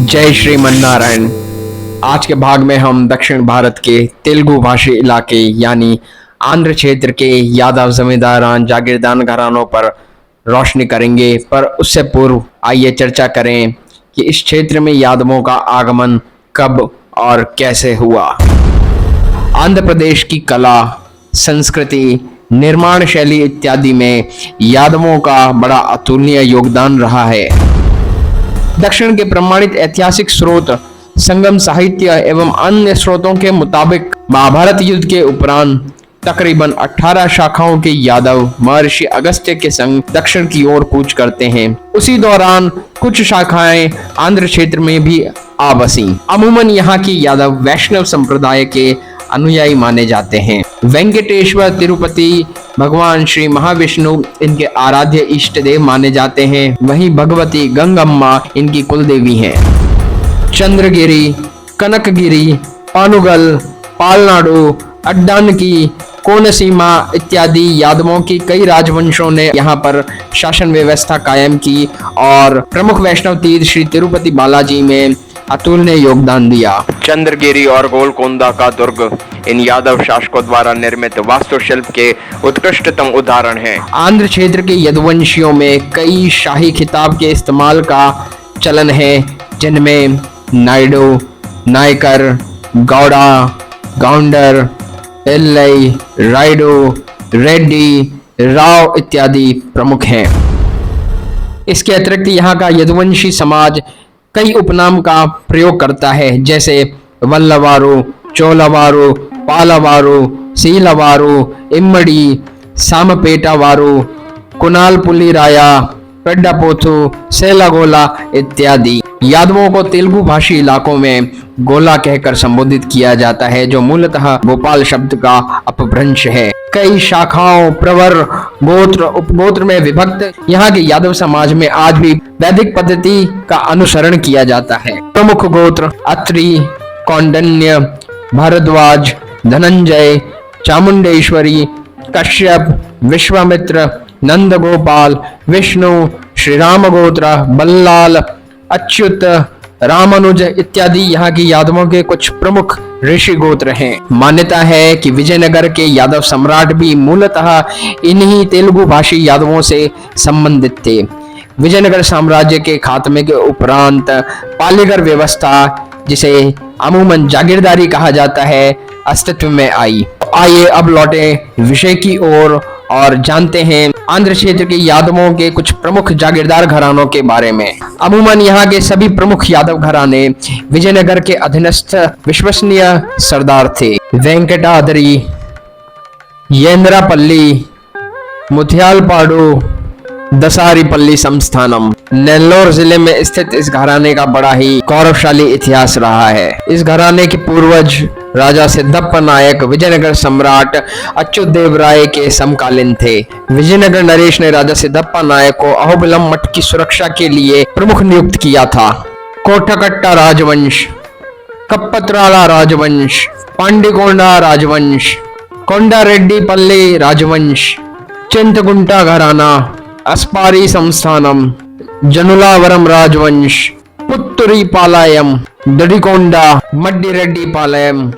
जय श्रीमन नारायण। आज के भाग में हम दक्षिण भारत के तेलुगु भाषी इलाके यानी आंध्र क्षेत्र के यादव जमींदारान जागीरदार घरानों पर रोशनी करेंगे। पर उससे पूर्व आइए चर्चा करें कि इस क्षेत्र में यादवों का आगमन कब और कैसे हुआ। आंध्र प्रदेश की कला, संस्कृति, निर्माण शैली इत्यादि में यादवों का बड़ा अतुलनीय योगदान रहा है। दक्षिण के प्रमाणित ऐतिहासिक स्रोत, संगम साहित्य एवं अन्य स्रोतों के मुताबिक महाभारत युद्ध के उपरांत तकरीबन 18 शाखाओं के यादव महर्षि अगस्त्य के संग दक्षिण की ओर कूच करते हैं। उसी दौरान कुछ शाखाएं आंध्र क्षेत्र में भी आ बसी। अमूमन यहाँ की यादव वैष्णव संप्रदाय के अनुयायी माने जाते हैं। वेंकटेश्वर तिरुपति भगवान श्री महाविष्णु इनके आराध्य इष्ट देव माने जाते हैं। वहीं भगवती गंगम्मा इनकी कुल देवी हैं। चंद्रगिरी, कनकगिरी, पानुगल, पालनाडु, अड्डानकी, कोनसीमा इत्यादि यादवों की कई राजवंशों ने यहाँ पर शासन व्यवस्था कायम की और प्रमुख वैष्णव तीर्थ श्री तिरुपति बालाजी में अतुलनीय योगदान दिया। चंद्रगिरी और गोलकोंडा का दुर्ग इन यादव शासकों द्वारा निर्मित वास्तुशिल्प के उत्कृष्टतम उदाहरण हैं। आंध्र क्षेत्र के यदुवंशियों में कई शाही खिताब के इस्तेमाल का चलन है, जिनमें नायडू, नायकर, गौड़ा, गौंडर, एल्लई, रायडू, रेड्डी, राव इत्यादि प्रमुख हैं। इसके अतिरिक्त यहाँ का यदुवंशी समाज कई उपनाम का प्रयोग करता है, जैसे वल्लवारू, चोलवारू, पालवारू, सीलवारू, इम्मड़ी, सामपेटावारू, कुनालपुली राया, पेड्डापोथु, सेलागोला इत्यादि। यादवों को तेलुगु भाषी इलाकों में गोला कहकर संबोधित किया जाता है, जो मूलतः भोपाल शब्द का अपभ्रंश है। कई शाखाओं, प्रवर, गोत्र, उपगोत्र में विभक्त यहाँ के यादव समाज में आज भी वैदिक पद्धति का अनुसरण किया जाता है। प्रमुख गोत्र अत्रि, कौंडन्य, भारद्वाज, धनंजय, चामुंडेश्वरी, कश्यप, विश्वामित्र, नंदगोपाल, विष्णु, श्री राम गोत्र, बल्लाल, अच्युत, रामानुज इत्यादि यहाँ की यादवों के कुछ प्रमुख ऋषि गोत्र हैं। मान्यता है कि विजयनगर के यादव सम्राट भी मूलतः इन्हीं तेलुगु भाषी यादवों से संबंधित थे। विजयनगर साम्राज्य के खात्मे के उपरांत पालीगर व्यवस्था, जिसे अमूमन जागीरदारी कहा जाता है, अस्तित्व में आई। आइए अब लौटे विषय की ओर और जानते हैं आंध्र क्षेत्र के यादवों के कुछ प्रमुख जागीरदार घरानों के बारे में। अमूमन यहाँ के सभी प्रमुख यादव घराने विजयनगर के अधीनस्थ विश्वसनीय सरदार थे। वेंकटाद्रि, येंद्रापल्ली, मुथियालपाडु, दसारीपल्ली संस्थानम। नेल्लोर जिले में स्थित इस घराने का बड़ा ही गौरवशाली इतिहास रहा है। इस घराने के पूर्वज राजा सिद्धप्पा नायक विजयनगर सम्राट अच्युत देव राय के समकालीन थे। विजयनगर नरेश ने राजा सिद्धप्पा नायक को अहोबिलम मठ की सुरक्षा के लिए प्रमुख नियुक्त किया था। कोठकट्टा राजवंश, कप्पत्राला राजवंश, पांडिकोंडा राजवंश, कोंडारेड्डीपल्ली राजवंश, चिंतगुंटा घराना, अस्पारी संस्थानम, जनुलावरम राजवंश, पुत्तुरी पालायम, दडिकोंडा, मड्डीरेड्डी पालयम,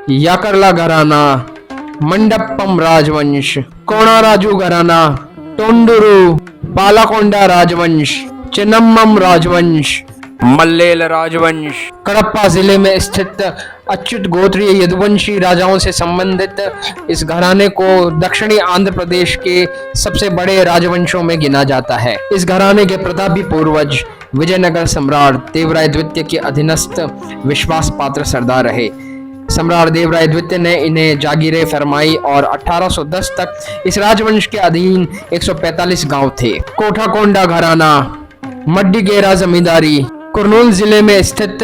याकरला घराना, मंडप्पम राजवंश, कोणाराजू घराना, टोंडुरु, पालाकोंडा राजवंश, चिन्नम्मम राजवंश, मल्लेल राजवंश। कडप्पा जिले में स्थित अच्युत गोत्रीय यदुवंशी राजाओं से संबंधित इस घराने को दक्षिणी आंध्र प्रदेश के सबसे बड़े राजवंशों में गिना जाता है। इस घराने के प्रतापी पूर्वज विजयनगर सम्राट देवराय द्वितीय के अधीनस्थ विश्वास पात्र सरदार रहे। सम्राट देवराय द्वितीय ने इन्हें जागीरें फरमाई और 1810 तक इस राजवंश के अधीन 145 गांव थे। कोठाकोंडा घराना, मड्डीगेरा जमींदारी। कुर्नूल जिले में स्थित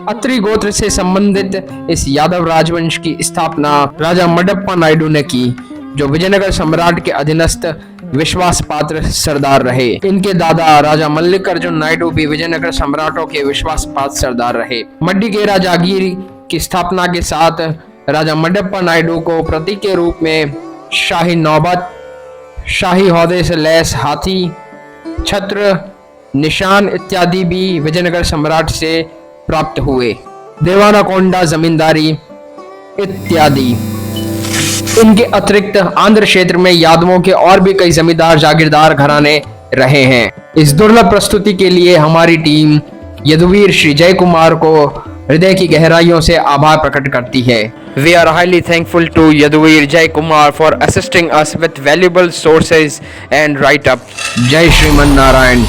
अत्रि गोत्र से संबंधित इस यादव राजवंश की स्थापना राजा मडप्पा नायडू ने की, जो विजयनगर सम्राट के अधीनस्थ विश्वास पात्र सरदार रहे। इनके दादा राजा मल्लिकार्जुन नायडू भी विजयनगर सम्राटों के विश्वास पात्र सरदार रहे। मड्डीगेरा जागीर की स्थापना के साथ राजा मडप्पा नायडू को प्रतीक के रूप में शाही नौबत, शाही ओहदे से लैस हाथी, छत्र, निशान इत्यादि भी विजयनगर सम्राट से प्राप्त हुए। देवानाकोंडा जमींदारी इत्यादि। इनके अतिरिक्त आंध्र क्षेत्र में यादवों के और भी कई जमींदार जागीरदार घराने रहे हैं। इस दुर्लभ प्रस्तुति के लिए हमारी टीम यदुवीर श्री जय कुमार को हृदय की गहराइयों से आभार प्रकट करती है। We are highly thankful to Yaduvir Jai Kumar for assisting us with valuable sources and write-up. जय श्रीमन नारायण।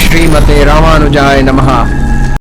श्रीमते रामानुजाय नमः।